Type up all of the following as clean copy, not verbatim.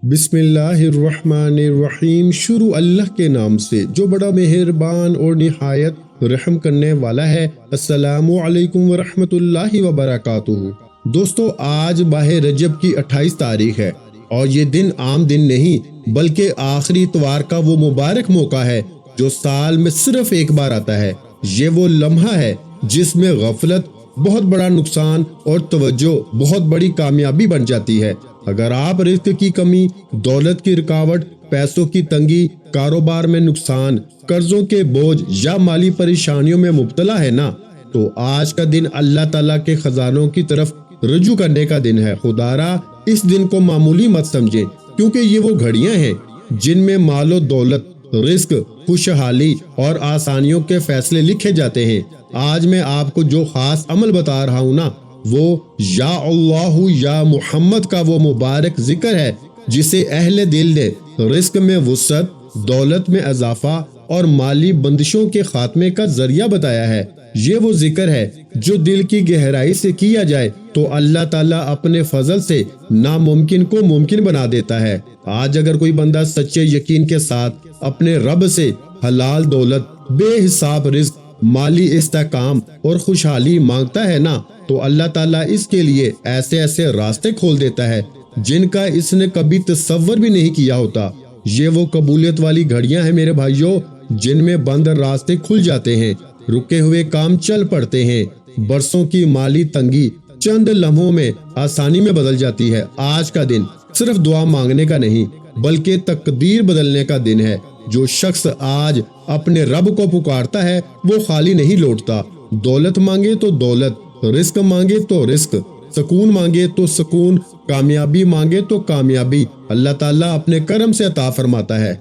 بسم اللہ الرحمن الرحیم۔ شروع اللہ کے نام سے جو بڑا مہربان اور نہایت رحم کرنے والا ہے۔ السلام علیکم ورحمۃ اللہ وبرکاتہ۔ دوستو، آج ماہ رجب کی 28 تاریخ ہے اور یہ دن عام دن نہیں بلکہ آخری اتوار کا وہ مبارک موقع ہے جو سال میں صرف ایک بار آتا ہے۔ یہ وہ لمحہ ہے جس میں غفلت بہت بڑا نقصان اور توجہ بہت بڑی کامیابی بن جاتی ہے۔ اگر آپ رزق کی کمی، دولت کی رکاوٹ، پیسوں کی تنگی، کاروبار میں نقصان، قرضوں کے بوجھ یا مالی پریشانیوں میں مبتلا ہے نا، تو آج کا دن اللہ تعالیٰ کے خزانوں کی طرف رجوع کرنے کا دن ہے۔ خدارا اس دن کو معمولی مت سمجھیں، کیونکہ یہ وہ گھڑیاں ہیں جن میں مال و دولت، رزق، خوشحالی اور آسانیوں کے فیصلے لکھے جاتے ہیں۔ آج میں آپ کو جو خاص عمل بتا رہا ہوں نا، وہ یا اللہ یا محمد کا وہ مبارک ذکر ہے جسے اہل دل نے رزق میں وسعت، دولت میں اضافہ اور مالی بندشوں کے خاتمے کا ذریعہ بتایا ہے۔ یہ وہ ذکر ہے جو دل کی گہرائی سے کیا جائے تو اللہ تعالیٰ اپنے فضل سے ناممکن کو ممکن بنا دیتا ہے۔ آج اگر کوئی بندہ سچے یقین کے ساتھ اپنے رب سے حلال دولت، بے حساب رزق، مالی استحکام اور خوشحالی مانگتا ہے نا، تو اللہ تعالیٰ اس کے لیے ایسے ایسے راستے کھول دیتا ہے جن کا اس نے کبھی تصور بھی نہیں کیا ہوتا۔ یہ وہ قبولیت والی گھڑیاں ہیں میرے بھائیوں، جن میں بند راستے کھل جاتے ہیں، رکے ہوئے کام چل پڑتے ہیں، برسوں کی مالی تنگی چند لمحوں میں آسانی میں بدل جاتی ہے۔ آج کا دن صرف دعا مانگنے کا نہیں بلکہ تقدیر بدلنے کا دن ہے۔ جو شخص آج اپنے رب کو پکارتا ہے وہ خالی نہیں لوٹتا۔ دولت مانگے تو دولت، رزق مانگے تو رزق، سکون مانگے تو سکون، کامیابی مانگے تو کامیابی اللہ تعالیٰ اپنے کرم سے عطا فرماتا ہے۔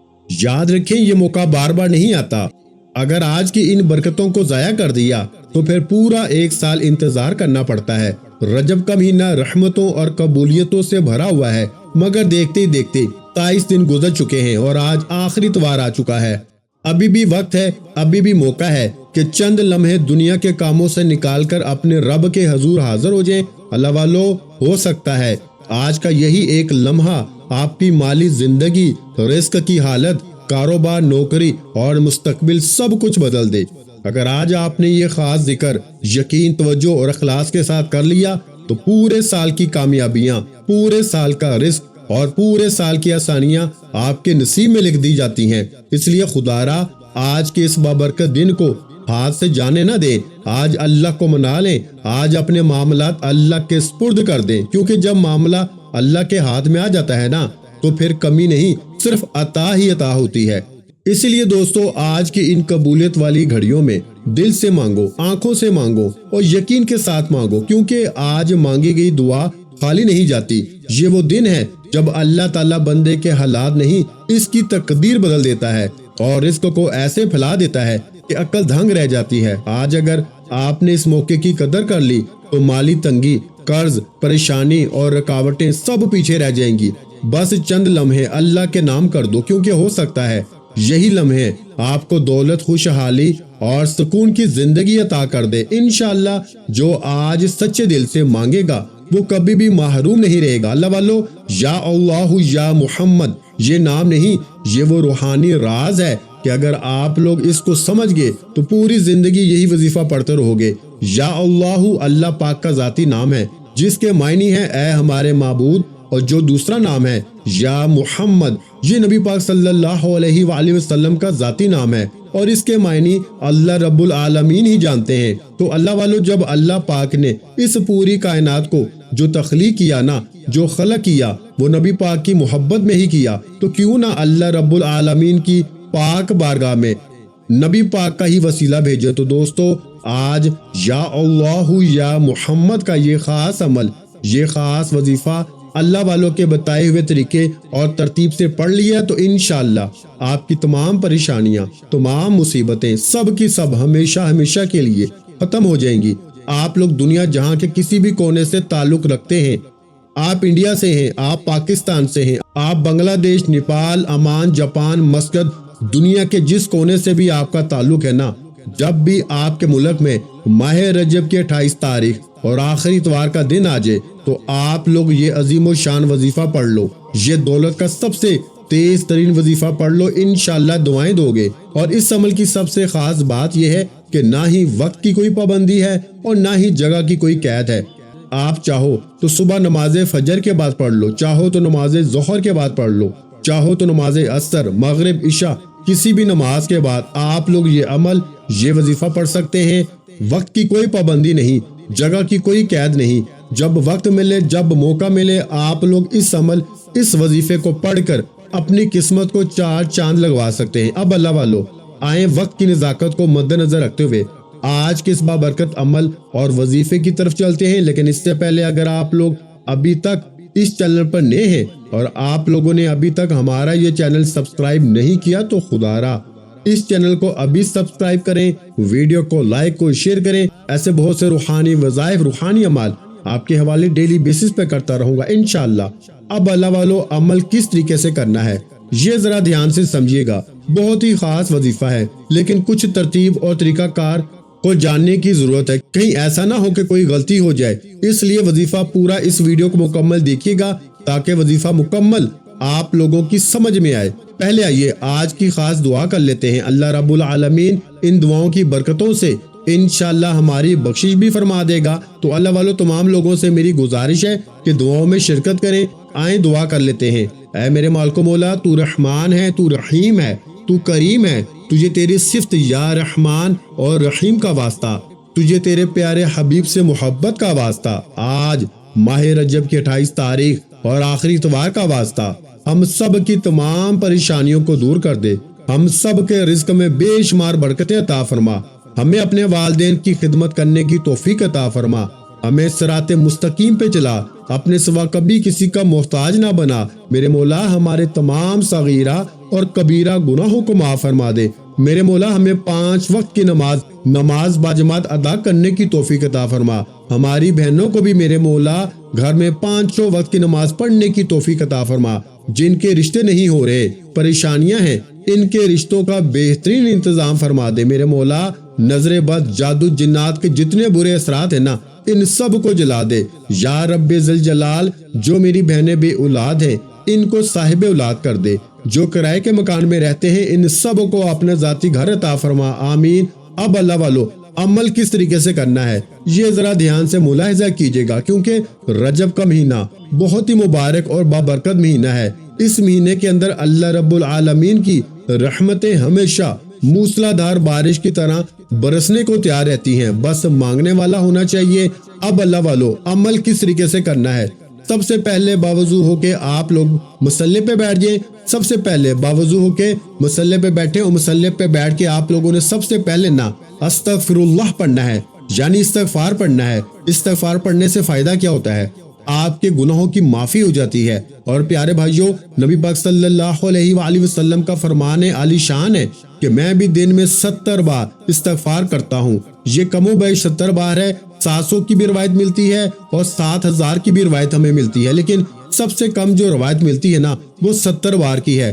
یاد رکھیں، یہ موقع بار بار نہیں آتا۔ اگر آج کی ان برکتوں کو ضائع کر دیا تو پھر پورا ایک سال انتظار کرنا پڑتا ہے۔ رجب کا مہینہ رحمتوں اور قبولیتوں سے بھرا ہوا ہے، مگر دیکھتے ہی دیکھتے 23 دن گزر چکے ہیں اور آج آخری اتوار آ چکا ہے۔ ابھی بھی وقت ہے، ابھی بھی موقع ہے کہ چند لمحے دنیا کے کاموں سے نکال کر اپنے رب کے حضور حاضر ہو جائیں۔ اللہ والو، ہو سکتا ہے آج کا یہی ایک لمحہ آپ کی مالی زندگی، رزق کی حالت، کاروبار، نوکری اور مستقبل سب کچھ بدل دے۔ اگر آج آپ نے یہ خاص ذکر یقین، توجہ اور اخلاص کے ساتھ کر لیا تو پورے سال کی کامیابیاں، پورے سال کا رزق اور پورے سال کی آسانیاں آپ کے نصیب میں لکھ دی جاتی ہیں۔ اس لیے خدارا آج کے اس بابرکت دن کو ہاتھ سے جانے نہ دیں۔ آج اللہ کو منا لیں، آج اپنے معاملات اللہ کے سپرد کر دیں، کیونکہ جب معاملہ اللہ کے ہاتھ میں آ جاتا ہے نا تو پھر کمی نہیں، صرف عطا ہی عطا ہوتی ہے۔ اسی لیے دوستو، آج کی ان قبولیت والی گھڑیوں میں دل سے مانگو، آنکھوں سے مانگو اور یقین کے ساتھ مانگو، کیونکہ آج مانگی گئی دعا خالی نہیں جاتی۔ یہ وہ دن ہے جب اللہ تعالیٰ بندے کے حالات نہیں، اس کی تقدیر بدل دیتا ہے اور رزق کو ایسے پھیلا دیتا ہے کہ عقل دھنگ رہ جاتی ہے۔ آج اگر آپ نے اس موقع کی قدر کر لی تو مالی تنگی، قرض، پریشانی اور رکاوٹیں سب پیچھے رہ جائیں گی۔ بس چند لمحے اللہ کے نام کر دو، کیونکہ ہو سکتا ہے یہی لمحے آپ کو دولت، خوشحالی اور سکون کی زندگی عطا کر دے۔ انشاءاللہ جو آج سچے دل سے مانگے گا وہ کبھی بھی محروم نہیں رہے گا۔ اللہ والو، یا اللہ یا محمد یہ نام نہیں، یہ وہ روحانی راز ہے کہ اگر آپ لوگ اس کو سمجھ گئے تو پوری زندگی یہی وظیفہ پڑھتے رہو گے۔ یا اللہ اللہ پاک کا ذاتی نام ہے جس کے معنی ہے اے ہمارے معبود، اور جو دوسرا نام ہے یا محمد، یہ نبی پاک صلی اللہ علیہ وآلہ وسلم کا ذاتی نام ہے اور اس کے معنی اللہ رب العالمین ہی جانتے ہیں۔ تو اللہ والو، جب اللہ پاک نے اس پوری کائنات کو جو تخلیق کیا نا، جو خلق کیا، وہ نبی پاک کی محبت میں ہی کیا، تو کیوں نہ اللہ رب العالمین کی پاک بارگاہ میں نبی پاک کا ہی وسیلہ بھیجے۔ تو دوستو، آج یا اللہ یا محمد کا یہ خاص عمل، یہ خاص وظیفہ اللہ والوں کے بتائے ہوئے طریقے اور ترتیب سے پڑھ لیا تو انشاءاللہ آپ کی تمام پریشانیاں، تمام مصیبتیں سب کی سب ہمیشہ ہمیشہ کے لیے ختم ہو جائیں گی۔ آپ لوگ دنیا جہاں کے کسی بھی کونے سے تعلق رکھتے ہیں، آپ انڈیا سے ہیں، آپ پاکستان سے ہیں، آپ بنگلہ دیش، نیپال، عمان، جاپان، مسقط، دنیا کے جس کونے سے بھی آپ کا تعلق ہے نا، جب بھی آپ کے ملک میں ماہ رجب کی 28 تاریخ اور آخری اتوار کا دن آ جائے تو آپ لوگ یہ عظیم و شان وظیفہ پڑھ لو۔ یہ دولت کا سب سے تیز ترین وظیفہ پڑھ لو، انشاءاللہ دعائیں دو گے۔ اور اس عمل کی سب سے خاص بات یہ ہے کہ نہ ہی وقت کی کوئی پابندی ہے اور نہ ہی جگہ کی کوئی قید ہے۔ آپ چاہو تو صبح نماز فجر کے بعد پڑھ لو، چاہو تو نماز ظہر کے بعد پڑھ لو، چاہو تو نماز عصر، مغرب، عشاء، کسی بھی نماز کے بعد آپ لوگ یہ عمل، یہ وظیفہ پڑھ سکتے ہیں۔ وقت کی کوئی پابندی نہیں، جگہ کی کوئی قید نہیں، جب وقت ملے، جب موقع ملے، آپ لوگ اس عمل، اس وظیفے کو پڑھ کر اپنی قسمت کو 4 چاند لگوا سکتے ہیں۔ اب اللہ والو آئیں وقت کی نزاکت کو مد نظر رکھتے ہوئے آج کے اس بابرکت عمل اور وظیفے کی طرف چلتے ہیں۔ لیکن اس سے پہلے اگر آپ لوگ ابھی تک اس چینل پر نئے ہیں اور آپ لوگوں نے ابھی تک ہمارا یہ چینل سبسکرائب نہیں کیا تو خدا را اس چینل کو ابھی سبسکرائب کریں، ویڈیو کو لائک کو شیئر کریں۔ ایسے بہت سے روحانی وظائف، روحانی عمال آپ کے حوالے ڈیلی بیسس پہ کرتا رہوں گا انشاءاللہ۔ اب اللہ والو عمل کس طریقے سے کرنا ہے یہ ذرا دھیان سے سمجھیے گا، بہت ہی خاص وظیفہ ہے لیکن کچھ ترتیب اور طریقہ کار کو جاننے کی ضرورت ہے، کہیں ایسا نہ ہو کہ کوئی غلطی ہو جائے۔ اس لیے وظیفہ پورا اس ویڈیو کو مکمل دیکھیے گا تاکہ وظیفہ مکمل آپ لوگوں کی سمجھ میں آئے۔ پہلے آئیے آج کی خاص دعا کر لیتے ہیں۔ اللہ رب العالمین ان دعاؤں کی برکتوں سے انشاءاللہ ہماری بخشش بھی فرما دے گا۔ تو اللہ والو تمام لوگوں سے میری گزارش ہے کہ دعاؤں میں شرکت کریں۔ آئیں دعا کر لیتے ہیں۔ اے میرے مالک و مولا، تو رحمان ہے، تو رحیم ہے، تو کریم ہے، تجھے تیری صفت یا رحمان اور رحیم کا واسطہ، تجھے تیرے پیارے حبیب سے محبت کا واسطہ، آج ماہ رجب کی 28 تاریخ اور آخری اتوار کا واسطہ، ہم سب کی تمام پریشانیوں کو دور کر دے، ہم سب کے رزق میں بے شمار برکتیں عطا فرما، ہمیں اپنے والدین کی خدمت کرنے کی توفیق عطا فرما، ہمیں صراط مستقیم پہ چلا، اپنے سوا کبھی کسی کا محتاج نہ بنا۔ میرے مولا ہمارے تمام صغیرہ اور کبیرہ گناہوں کو معاف فرما دے۔ میرے مولا ہمیں 5 وقت کی نماز باجماعت ادا کرنے کی توفیق عطا فرما۔ ہماری بہنوں کو بھی میرے مولا گھر میں 5 وقت کی نماز پڑھنے کی توفیق عطا فرما۔ جن کے رشتے نہیں ہو رہے، پریشانیاں ہیں، ان کے رشتوں کا بہترین انتظام فرما دے۔ میرے مولا نظر بد، جادو، جنات کے جتنے برے اثرات ہیں نا، ان سب کو جلا دے یا رب ذوالجلال۔ جو میری بہنیں بے اولاد ہیں ان کو صاحب اولاد کر دے، جو کرائے کے مکان میں رہتے ہیں ان سب کو اپنا ذاتی گھر عطا فرما، آمین۔ اب اللہ والو عمل کس طریقے سے کرنا ہے یہ ذرا دھیان سے ملاحظہ کیجیے گا، کیونکہ رجب کا مہینہ بہت ہی مبارک اور بابرکت مہینہ ہے۔ اس مہینے کے اندر اللہ رب العالمین کی رحمتیں ہمیشہ موسلا دھار بارش کی طرح برسنے کو تیار رہتی ہیں، بس مانگنے والا ہونا چاہیے۔ اب اللہ والو عمل کس طریقے سے کرنا ہے؟ سب سے پہلے باوضو ہو کے آپ لوگ مصلی پہ بیٹھ جائیں۔ سب سے پہلے باوضو ہو کے مصلی پہ بیٹھے اور مصلی پہ بیٹھ کے آپ لوگوں نے سب سے پہلے نا استغفر اللہ پڑھنا ہے، یعنی استغفار پڑھنا ہے۔ استغفار پڑھنے سے فائدہ کیا ہوتا ہے؟ آپ کے گناہوں کی معافی ہو جاتی ہے۔ اور پیارے بھائیوں، نبی پاک صلی اللہ علیہ وآلہ وسلم کا فرمان عالی شان ہے کہ میں بھی دن میں 70 بار استغفار کرتا ہوں۔ یہ کم و بیش 70 بار ہے، 700 کی بھی روایت ملتی ہے اور 7000 کی بھی روایت ہمیں ملتی ہے، لیکن سب سے کم جو روایت ملتی ہے نا وہ 70 بار کی ہے۔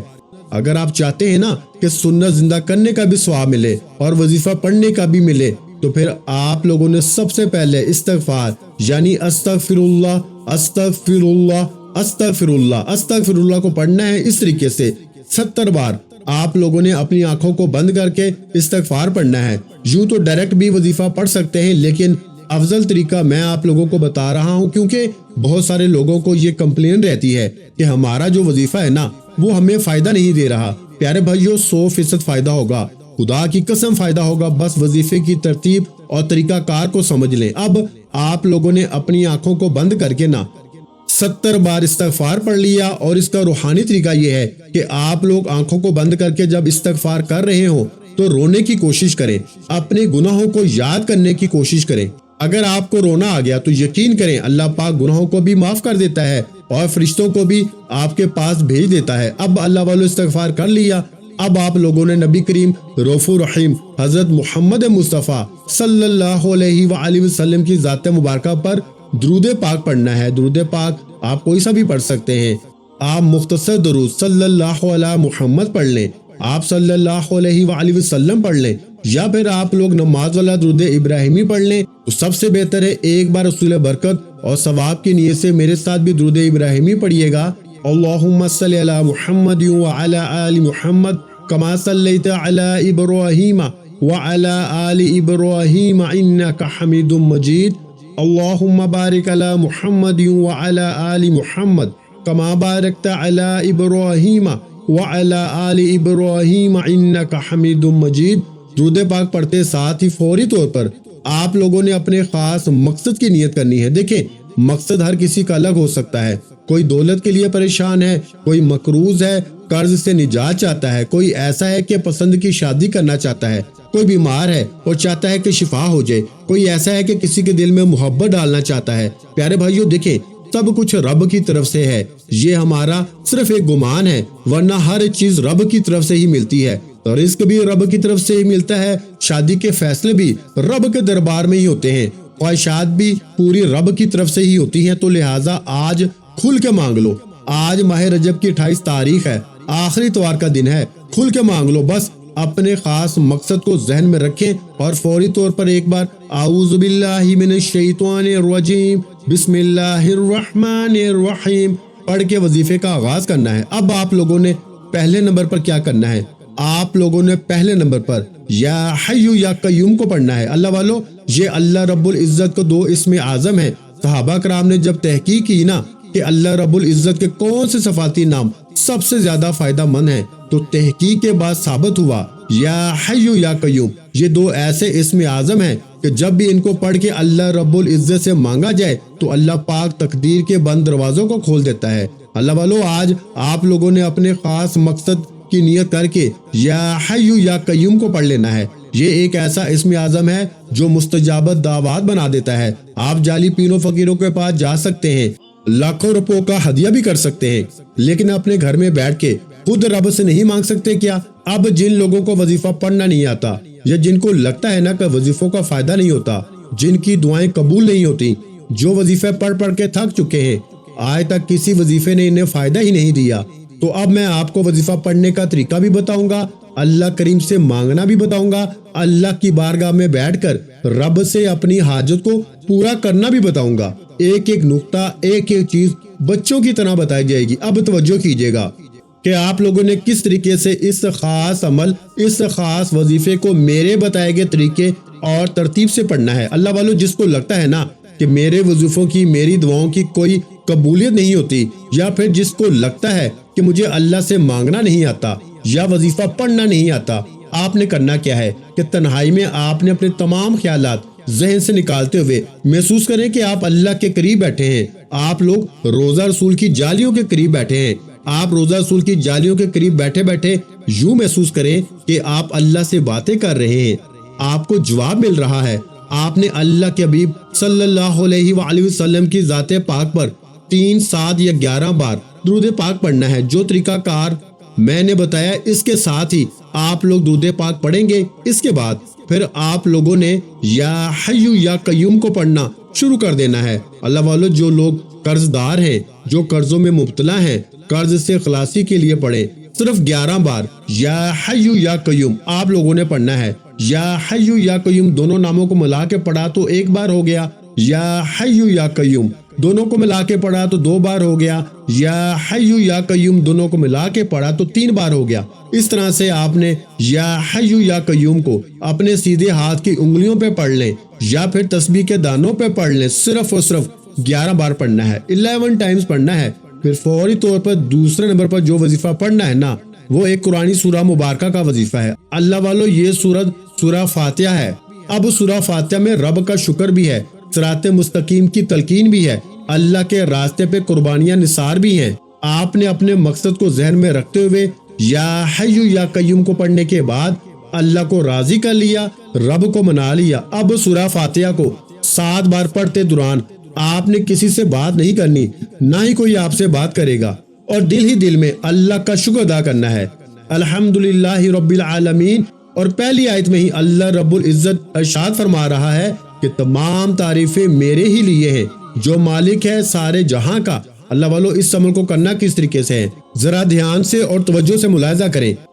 اگر آپ چاہتے ہیں نا کہ سنت زندہ کرنے کا بھی ثواب ملے اور وظیفہ پڑھنے کا بھی ملے تو پھر آپ لوگوں نے سب سے پہلے استغفار یعنی استغفر اللہ استغفر اللہ استغفر اللہ استغفر اللہ کو پڑھنا ہے۔ اس طریقے سے 70 بار آپ لوگوں نے اپنی آنکھوں کو بند کر کے استغفار پڑھنا ہے۔ یوں تو ڈائریکٹ بھی وظیفہ پڑھ سکتے ہیں، لیکن افضل طریقہ میں آپ لوگوں کو بتا رہا ہوں، کیونکہ بہت سارے لوگوں کو یہ کمپلین رہتی ہے کہ ہمارا جو وظیفہ ہے نا وہ ہمیں فائدہ نہیں دے رہا۔ پیارے بھائیوں 100% فائدہ ہوگا، خدا کی قسم فائدہ ہوگا، بس وظیفے کی ترتیب اور طریقہ کار کو سمجھ لیں۔ اب آپ لوگوں نے اپنی آنکھوں کو بند کر کے نا 70 بار استغفار پڑھ لیا، اور اس کا روحانی طریقہ یہ ہے کہ آپ لوگ آنکھوں کو بند کر کے جب استغفار کر رہے ہوں تو رونے کی کوشش کریں، اپنے گناہوں کو یاد کرنے کی کوشش کریں۔ اگر آپ کو رونا آ گیا تو یقین کریں اللہ پاک گناہوں کو بھی معاف کر دیتا ہے اور فرشتوں کو بھی آپ کے پاس بھیج دیتا ہے۔ اب اللہ والو استغفار کر لیا، اب آپ لوگوں نے نبی کریم رؤوف رحیم حضرت محمد مصطفیٰ صلی اللہ علیہ وآلہ وسلم کی ذات مبارکہ پر درود پاک پڑھنا ہے۔ درود پاک آپ کوئی سا بھی پڑھ سکتے ہیں، آپ مختصر درود صلی اللہ علیہ محمد پڑھ لیں، آپ صلی اللہ علیہ وآلہ وسلم پڑھ لیں، یا پھر آپ لوگ نماز والا درود ابراہیمی پڑھ لیں تو سب سے بہتر ہے ایک بار حصول برکت اور ثواب کی نیت سے میرے ساتھ بھی درود ابراہیمی پڑھیے گا۔ اللہم صلی علی محمد وعلی آل محمد کما صلیت علی ابراہیم وعلی آل ابراہیم انک حمید مجید۔ اللہم بارک علی محمد وعلی آل محمد کما بارکت علی ابراہیم وعلی آل ابراہیم انک حمید مجید۔ درود پاک پڑھتے ساتھ ہی فوری طور پر آپ لوگوں نے اپنے خاص مقصد کی نیت کرنی ہے۔ دیکھیں، مقصد ہر کسی کا الگ ہو سکتا ہے۔ کوئی دولت کے لیے پریشان ہے، کوئی مقروض ہے، قرض سے نجات چاہتا ہے، کوئی ایسا ہے کہ پسند کی شادی کرنا چاہتا ہے، کوئی بیمار ہے اور چاہتا ہے کہ شفا ہو جائے، کوئی ایسا ہے کہ کسی کے دل میں محبت ڈالنا چاہتا ہے۔ پیارے بھائیوں، دیکھیں، سب کچھ رب کی طرف سے ہے، یہ ہمارا صرف ایک گمان ہے، ورنہ ہر چیز رب کی طرف سے ہی ملتی ہے۔ تو رزق بھی رب کی طرف سے ہی ملتا ہے، شادی کے فیصلے بھی رب کے دربار میں ہی ہوتے ہیں، خواہشات بھی پوری رب کی طرف سے ہی ہوتی ہیں۔ تو لہٰذا آج کھل کے مانگ لو۔ آج ماہ رجب کی 28 تاریخ ہے، آخری اتوار کا دن ہے، کھل کے مانگ لو۔ بس اپنے خاص مقصد کو ذہن میں رکھیں اور فوری طور پر ایک بار اعوذ باللہ من الشیطان الرجیم بسم اللہ الرحمن الرحیم پڑھ کے وظیفے کا آغاز کرنا ہے۔ اب آپ لوگوں نے پہلے نمبر پر کیا کرنا ہے؟ آپ لوگوں نے پہلے نمبر پر یا حی یا قیوم کو پڑھنا ہے۔ اللہ والو، یہ اللہ رب العزت کو 2 اسم اعظم ہیں۔ صحابہ کرام نے جب تحقیق کی نا کہ اللہ رب العزت کے کون سے صفاتی نام سب سے زیادہ فائدہ مند ہیں، تو تحقیق کے بعد ثابت ہوا یا حی یا قیوم یہ 2 ایسے اسم اعظم ہیں کہ جب بھی ان کو پڑھ کے اللہ رب العزت سے مانگا جائے تو اللہ پاک تقدیر کے بند دروازوں کو کھول دیتا ہے۔ اللہ والو، آج آپ لوگوں نے اپنے خاص مقصد کی نیت کر کے یا حی یا قیوم کو پڑھ لینا ہے۔ یہ ایک ایسا اسم اعظم ہے جو مستجابت دعوات بنا دیتا ہے۔ آپ جعلی پیروں فقیروں کے پاس جا سکتے ہیں، لاکھوں روپوں کا ہدیہ بھی کر سکتے ہیں، لیکن اپنے گھر میں بیٹھ کے خود رب سے نہیں مانگ سکتے کیا؟ اب جن لوگوں کو وظیفہ پڑھنا نہیں آتا یا جن کو لگتا ہے نا کہ وظیفوں کا فائدہ نہیں ہوتا، جن کی دعائیں قبول نہیں ہوتی، جو وظیفے پڑھ کے تھک چکے ہیں، آج تک کسی وظیفے نے انہیں فائدہ ہی نہیں دیا، تو اب میں آپ کو وظیفہ پڑھنے کا طریقہ بھی بتاؤں گا، اللہ کریم سے مانگنا بھی بتاؤں گا، اللہ کی بارگاہ میں بیٹھ کر رب سے اپنی حاجت کو پورا کرنا بھی بتاؤں گا۔ ایک ایک نقطہ، ایک ایک چیز بچوں کی طرح بتائی جائے گی۔ اب توجہ کیجئے گا کہ آپ لوگوں نے کس طریقے سے اس خاص عمل، اس خاص وظیفے کو میرے بتائے گئے طریقے اور ترتیب سے پڑھنا ہے۔ اللہ والو، جس کو لگتا ہے نا کہ میرے وظیفوں کی، میری دعاؤں کی کوئی قبولیت نہیں ہوتی، یا پھر جس کو لگتا ہے کہ مجھے اللہ سے مانگنا نہیں آتا یا وظیفہ پڑھنا نہیں آتا، آپ نے کرنا کیا ہے کہ تنہائی میں آپ نے اپنے تمام خیالات ذہن سے نکالتے ہوئے محسوس کریں کہ آپ اللہ کے قریب بیٹھے ہیں۔ آپ لوگ روزہ رسول کی جالیوں کے قریب بیٹھے ہیں۔ آپ روزہ رسول کی جالیوں کے قریب بیٹھے بیٹھے یوں محسوس کریں کہ آپ اللہ سے باتیں کر رہے ہیں، آپ کو جواب مل رہا ہے۔ آپ نے اللہ کے حبیب صلی اللہ علیہ وآلہ وسلم کی ذات پاک پر 3، 7 یا 11 بار درود پاک پڑھنا ہے۔ جو طریقہ کار میں نے بتایا، اس کے ساتھ ہی آپ لوگ درود پاک پڑھیں گے۔ اس کے بعد پھر آپ لوگوں نے یا حی یا قیوم کو پڑھنا شروع کر دینا ہے۔ اللہ والو، جو لوگ قرض دار ہیں، جو قرضوں میں مبتلا ہیں، قرض سے خلاصی کے لیے پڑھیں۔ صرف 11 بار یا حی یا قیوم آپ لوگوں نے پڑھنا ہے۔ یا حی یا قیوم دونوں ناموں کو ملا کے پڑھا تو 1 بار ہو گیا، یا حی یا قیوم دونوں کو ملا کے پڑھا تو 2 بار ہو گیا، یا حی یا قیوم دونوں کو ملا کے پڑھا تو 3 بار ہو گیا۔ اس طرح سے آپ نے یا حی یا قیوم کو اپنے سیدھے ہاتھ کی انگلیوں پہ پڑھ لیں یا پھر تسبیح کے دانوں پہ پڑھ لیں۔ صرف اور صرف 11 بار پڑھنا ہے، 11 ٹائمز پڑھنا ہے۔ پھر فوری طور پر دوسرے نمبر پر جو وظیفہ پڑھنا ہے نا، وہ ایک قرآنی سورہ مبارکہ کا وظیفہ ہے۔ اللہ والو، یہ سورہ فاتحہ ہے۔ اب سورہ فاتحہ میں رب کا شکر بھی ہے، صراط مستقیم کی تلقین بھی ہے، اللہ کے راستے پہ قربانیاں نثار بھی ہیں۔ آپ نے اپنے مقصد کو ذہن میں رکھتے ہوئے یا حی یا قیوم کو پڑھنے کے بعد اللہ کو راضی کر لیا، رب کو منا لیا۔ اب سورہ فاتحہ کو 7 بار پڑھتے دوران آپ نے کسی سے بات نہیں کرنی، نہ ہی کوئی آپ سے بات کرے گا، اور دل ہی دل میں اللہ کا شکر ادا کرنا ہے۔ الحمدللہ رب العالمین، اور پہلی آیت میں ہی اللہ رب العزت ارشاد فرما رہا ہے کہ تمام تعریفیں میرے ہی لیے ہیں جو مالک ہے سارے جہاں کا۔ اللہ والو، اس عمل کو کرنا کس طریقے سے ہے؟ ذرا دھیان سے اور توجہ سے ملاحظہ کریں۔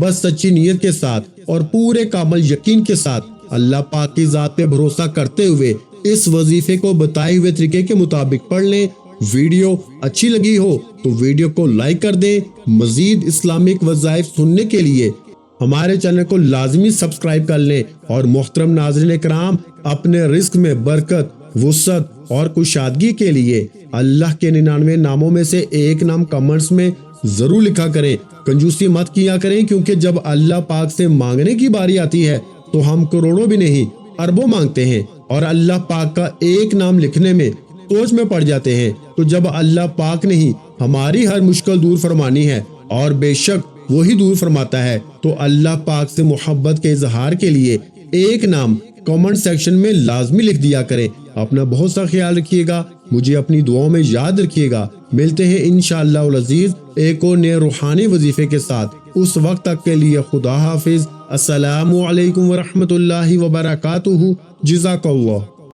بس سچی نیت کے ساتھ اور پورے کامل یقین کے ساتھ اللہ پاک کی ذات پہ بھروسہ کرتے ہوئے اس وظیفے کو بتائے ہوئے طریقے کے مطابق پڑھ لیں۔ ویڈیو اچھی لگی ہو تو ویڈیو کو لائک کر دیں۔ مزید اسلامک وظائف سننے کے لیے ہمارے چینل کو لازمی سبسکرائب کر لیں۔ اور محترم ناظرین کرام، اپنے رزق میں برکت، وسعت اور کشادگی کے لیے اللہ کے 99 ناموں میں سے ایک نام کمنٹس میں ضرور لکھا کریں۔ کنجوسی مت کیا کریں، کیونکہ جب اللہ پاک سے مانگنے کی باری آتی ہے تو ہم کروڑوں بھی نہیں اربوں مانگتے ہیں، اور اللہ پاک کا ایک نام لکھنے میں سوچ میں پڑ جاتے ہیں۔ تو جب اللہ پاک نے ہی ہماری ہر مشکل دور فرمانی ہے، اور بے شک وہی دور فرماتا ہے، تو اللہ پاک سے محبت کے اظہار کے لیے ایک نام کامنٹ سیکشن میں لازمی لکھ دیا کریں۔ اپنا بہت سا خیال رکھیے گا، مجھے اپنی دعاؤں میں یاد رکھیے گا۔ ملتے ہیں انشاءاللہ العزیز ایک اور نئے روحانی وظیفے کے ساتھ۔ اس وقت تک کے لیے خدا حافظ۔ السلام علیکم ورحمۃ اللہ وبرکاتہ۔ جزاک اللہ۔